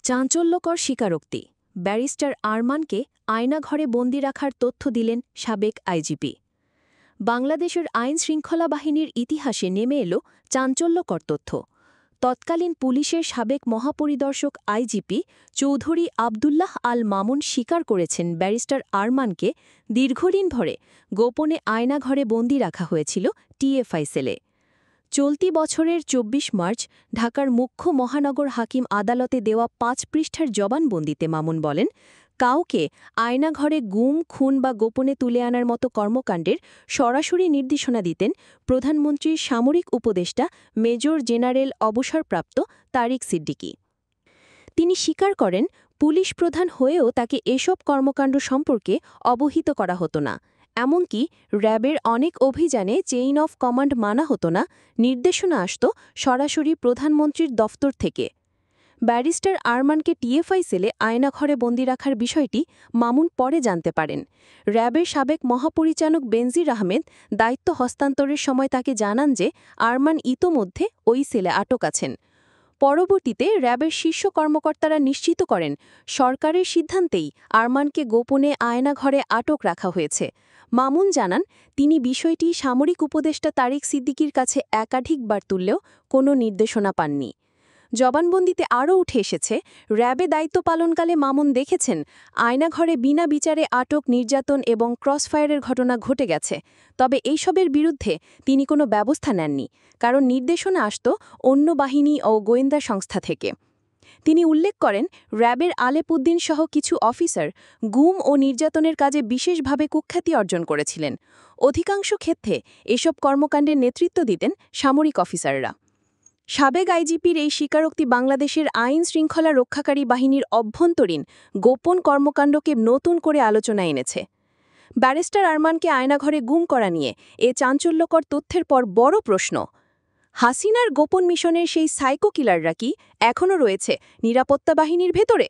চাঞ্চল্যকর স্বীকারোক্তি। ব্যারিস্টার আরমানকে আয়নাঘরে বন্দি রাখার তথ্য দিলেন সাবেক আইজিপি। বাংলাদেশের আইন শৃঙ্খলা বাহিনীর ইতিহাসে নেমে এলো চাঞ্চল্যকর তথ্য। তৎকালীন পুলিশের সাবেক মহাপরিদর্শক আইজিপি চৌধুরী আবদুল্লাহ আল মামুন স্বীকার করেছেন ব্যারিস্টার আরমানকে দীর্ঘদিন ধরে গোপনে আয়নাঘরে বন্দি রাখা হয়েছিল টিএফআই সেলে। চলতি বছরের ২৪ মার্চ ঢাকার মুখ্য মহানগর হাকিম আদালতে দেওয়া ৫ পৃষ্ঠার জবানবন্দিতে মামুন বলেন, কাউকে আয়নাঘরে গুম, খুন বা গোপনে তুলে আনার মতো কর্মকাণ্ডের সরাসরি নির্দেশনা দিতেন প্রধানমন্ত্রীর সামরিক উপদেষ্টা মেজর জেনারেল অবসরপ্রাপ্ত তারিক সিদ্দিকী। তিনি স্বীকার করেন, পুলিশ প্রধান হয়েও তাকে এসব কর্মকাণ্ড সম্পর্কে অবহিত করা হতো না। এমনকি র্যাবের অনেক অভিযানে চেইন অফ কমান্ড মানা হতো না, নির্দেশনা আসত সরাসরি প্রধানমন্ত্রীর দফতর থেকে। ব্যারিস্টার আরমানকে টিএফআই সেলে আয়নাঘরে বন্দি রাখার বিষয়টি মামুন পরে জানতে পারেন। র্যাবের সাবেক মহাপরিচালক বেনজির আহমেদ দায়িত্ব হস্তান্তরের সময় তাকে জানান যে আরমান ইতোমধ্যে ওই সেলে আটক আছেন। পরবর্তীতে র্যাবের শীর্ষ কর্মকর্তারা নিশ্চিত করেন, সরকারের সিদ্ধান্তেই আরমানকে গোপনে আয়নাঘরে আটক রাখা হয়েছে। মামুন জানান, তিনি বিষয়টি সামরিক উপদেষ্টা তারিক সিদ্দিকীর কাছে একাধিকবার তুললেও কোনো নির্দেশনা পাননি। জবানবন্দিতে আরও উঠে এসেছে, র্যাবে দায়িত্ব পালনকালে মামুন দেখেছেন আয়নাঘরে বিনা বিচারে আটক, নির্যাতন এবং ক্রসফায়ারের ঘটনা ঘটে গেছে। তবে এইসবের বিরুদ্ধে তিনি কোনো ব্যবস্থা নেননি, কারণ নির্দেশনা আসত অন্য বাহিনী ও গোয়েন্দা সংস্থা থেকে। তিনি উল্লেখ করেন, র্যাবের আলেপ উদ্দিন সহ কিছু অফিসার গুম ও নির্যাতনের কাজে বিশেষভাবে কুখ্যাতি অর্জন করেছিলেন। অধিকাংশ ক্ষেত্রে এসব কর্মকাণ্ডের নেতৃত্ব দিতেন সামরিক অফিসাররা। সাবেক আইজিপির এই স্বীকারোক্তি বাংলাদেশের আইন শৃঙ্খলা রক্ষাকারী বাহিনীর অভ্যন্তরীণ গোপন কর্মকাণ্ডকে নতুন করে আলোচনায় এনেছে। ব্যারিস্টার আরমানকে আয়নাঘরে গুম করা নিয়ে এ চাঞ্চল্যকর তথ্যের পর বড় প্রশ্ন, হাসিনার গোপন মিশনের সেই সাইকো কিলাররা কি এখনও রয়েছে নিরাপত্তা বাহিনীর ভেতরে?